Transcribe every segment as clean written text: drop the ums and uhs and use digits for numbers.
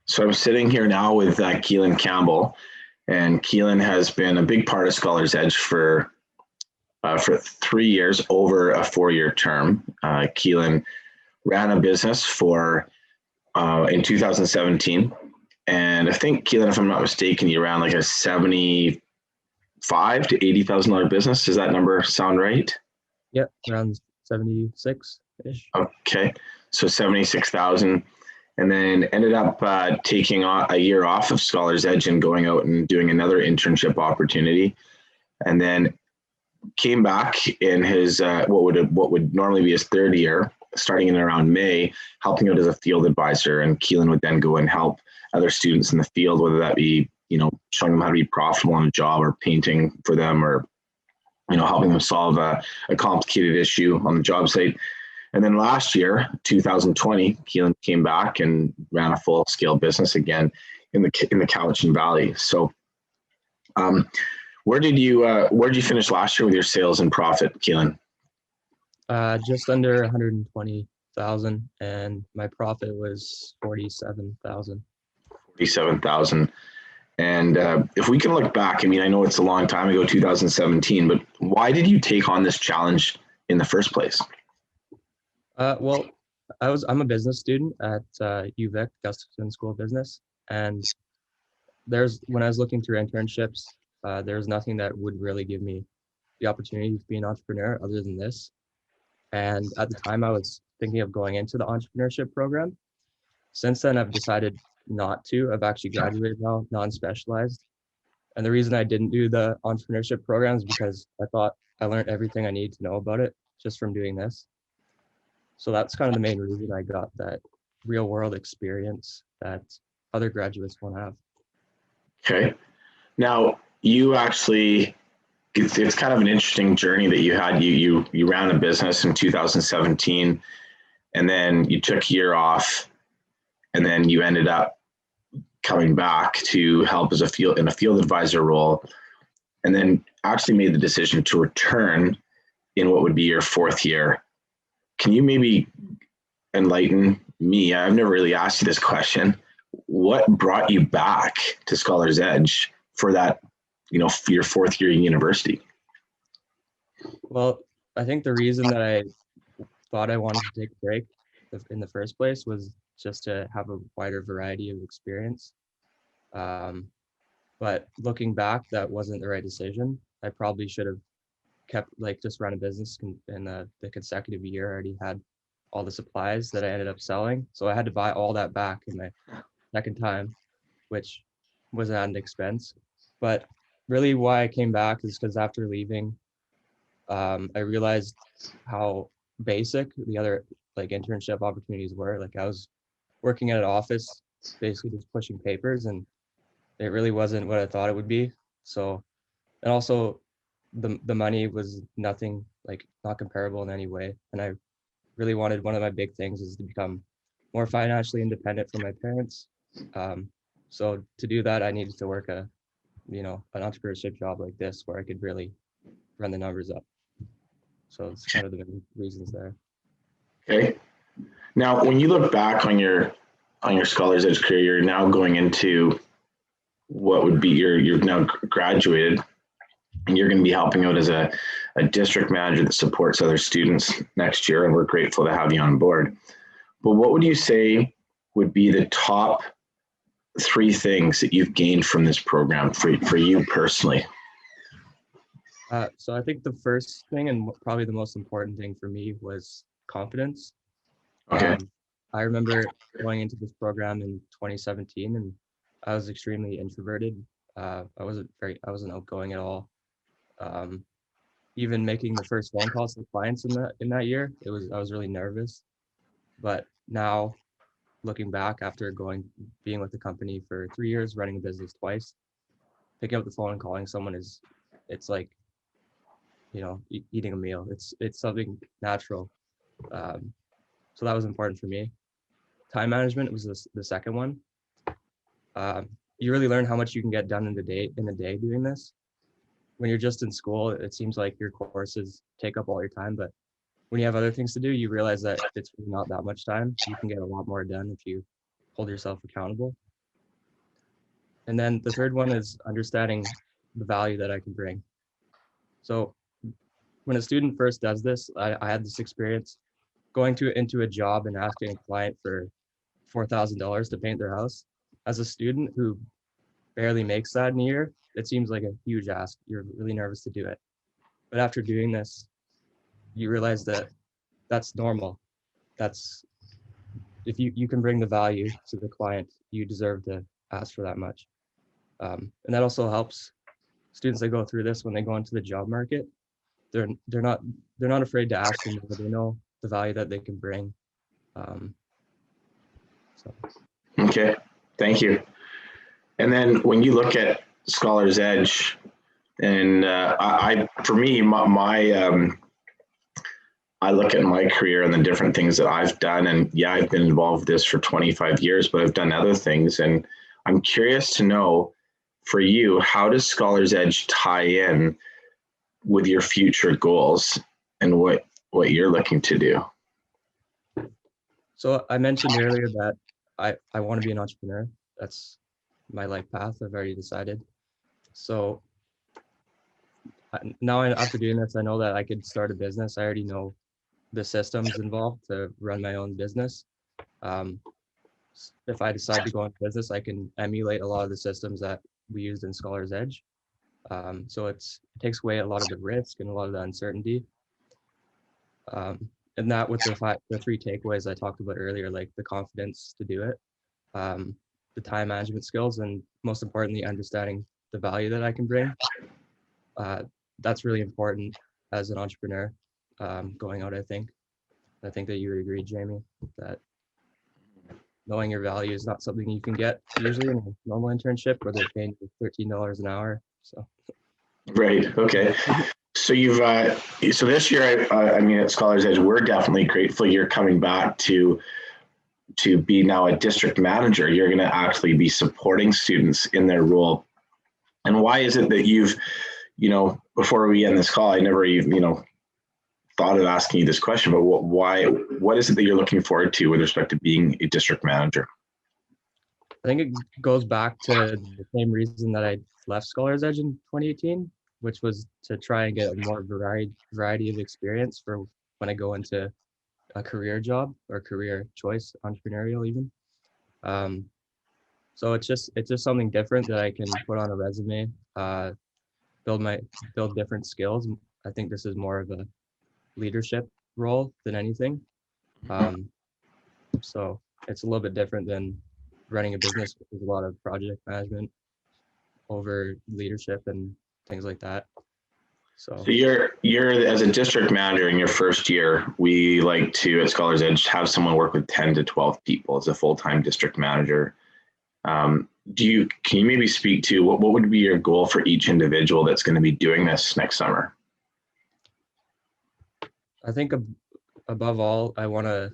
So I'm sitting here now with Keelan Campbell, and Keelan has been a big part of Scholar's Edge for 3 years over a 4-year term. Keelan ran a business for in 2017, and I think Keelan, if I'm not mistaken, you ran like a 75 to $80,000 business. Does that number sound right? Yep, around 76-ish. Okay, so 76,000. And then ended up taking a year off of Scholar's Edge and going out and doing another internship opportunity, and then came back in his what would normally be his third year, starting in around May, helping out as a field advisor. And Keelan would then go and help other students in the field, whether that be showing them how to be profitable on a job, or painting for them, or helping them solve a complicated issue on the job site. And then last year, 2020, Keelan came back and ran a full-scale business again in the Cowichan Valley. So, where did you finish last year with your sales and profit, Keelan? Just under 120,000, and my profit was 47,000. 47,000. And if we can look back, I mean, I know it's a long time ago, 2017, but why did you take on this challenge in the first place? Well, I'm a business student at UVic, Gustafson School of Business, and when I was looking through internships, there's nothing that would really give me the opportunity to be an entrepreneur other than this. And at the time, I was thinking of going into the entrepreneurship program. Since then, I've decided not to. I've actually graduated now, non-specialized. And the reason I didn't do the entrepreneurship program is because I thought I learned everything I need to know about it just from doing this. So that's kind of the main reason I got that real world experience that other graduates won't have. Okay. Now, you actually, it's kind of an interesting journey that you had. You ran a business in 2017, and then you took a year off, and then you ended up coming back to help as a field advisor role, and then actually made the decision to return in what would be your fourth year. Can you maybe enlighten me? I've never really asked you this question. What brought you back to Scholar's Edge for that, your fourth year in university? Well, I think the reason that I thought I wanted to take a break in the first place was just to have a wider variety of experience. But looking back, that wasn't the right decision. I probably should have kept just run a business in the consecutive year. I already had all the supplies that I ended up selling, so I had to buy all that back in my second time, which was at an expense. But really why I came back is because after leaving, I realized how basic the other internship opportunities were. I was working at an office, basically just pushing papers, and it really wasn't what I thought it would be. So, and also the money was nothing, not comparable in any way. And I really wanted, one of my big things is to become more financially independent from my parents. So to do that, I needed to work an entrepreneurship job like this where I could really run the numbers up. So it's kind of the main reasons there. Okay. Now, when you look back on your Scholar's Edge career, you're now going into what would be you've now graduated, and you're going to be helping out as a district manager that supports other students next year, and we're grateful to have you on board. But what would you say would be the top 3 things that you've gained from this program for you personally? So I think the first thing, and probably the most important thing for me, was confidence. Okay. I remember going into this program in 2017, and I was extremely introverted. I wasn't outgoing at all. Even making the first phone calls to clients in that year, I was really nervous. But now, looking back after being with the company for 3 years, running a business twice, picking up the phone and calling someone it's like, eating a meal. It's something natural. So that was important for me. Time management was the second one. You really learn how much you can get done in a day doing this. When you're just in school, it seems like your courses take up all your time, but when you have other things to do, you realize that it's really not that much time. You can get a lot more done if you hold yourself accountable. And then the third one is understanding the value that I can bring. So when a student first does this, I had this experience going into a job and asking a client for $4,000 to paint their house. As a student who barely makes that in a year, it seems like a huge ask. You're really nervous to do it. But after doing this, you realize that that's normal. That's if you can bring the value to the client, you deserve to ask for that much. And that also helps students that go through this when they go into the job market. They're not afraid to ask for more. They know the value that they can bring. So. Okay, thank you. And then when you look at Scholar's Edge, and for me, I look at my career and the different things that I've done, and yeah, I've been involved with this for 25 years, but I've done other things, and I'm curious to know, for you, how does Scholar's Edge tie in with your future goals and what you're looking to do? So I mentioned earlier that I want to be an entrepreneur. That's my life path. I've already decided. So now after doing this, I know that I could start a business. I already know the systems involved to run my own business. If I decide to go into business, I can emulate a lot of the systems that we used in Scholar's Edge. So it takes away a lot of the risk and a lot of the uncertainty. And that with the three takeaways I talked about earlier, like the confidence to do it, the time management skills, and most importantly, understanding the value that I can bring. That's really important as an entrepreneur going out, I think. I think that you would agree, Jamie, that knowing your value is not something you can get usually in a normal internship where they're paying you $13 an hour. So. Right. Okay. So so this year, I mean, at Scholar's Edge, we're definitely grateful you're coming back to be now a district manager. You're going to actually be supporting students in their role. And why is it that you've, before we end this call, I never even, thought of asking you this question, but what is it that you're looking forward to with respect to being a district manager? I think it goes back to the same reason that I left Scholar's Edge in 2018, which was to try and get a more variety of experience for when I go into a career job or career choice, entrepreneurial even. So it's just something different that I can put on a resume, build different skills. I think this is more of a leadership role than anything. So it's a little bit different than running a business. There's a lot of project management over leadership and things like that. So you're as a district manager in your first year, we like to at Scholar's Edge have someone work with 10 to 12 people as a full-time district manager. Can you maybe speak to what would be your goal for each individual that's going to be doing this next summer? I think above all, I want to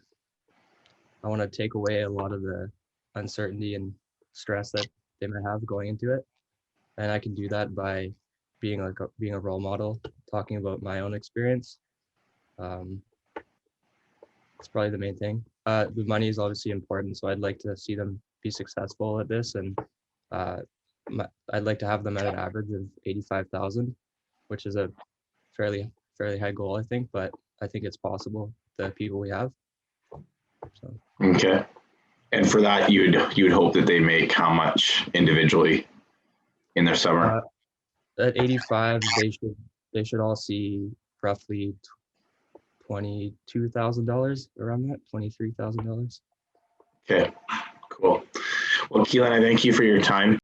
take away a lot of the uncertainty and stress that they might have going into it, and I can do that by being a role model, talking about my own experience. It's probably the main thing. The money is obviously important, so I'd like to see them be successful at this, and I'd like to have them at an average of 85,000, which is a fairly high goal, I think, but I think it's possible, the people we have. So. Okay. And for that, you would hope that they make how much individually in their summer? At 85, they should all see roughly $22,000 around that, $23,000. Okay, cool. Well, Keelan, I thank you for your time.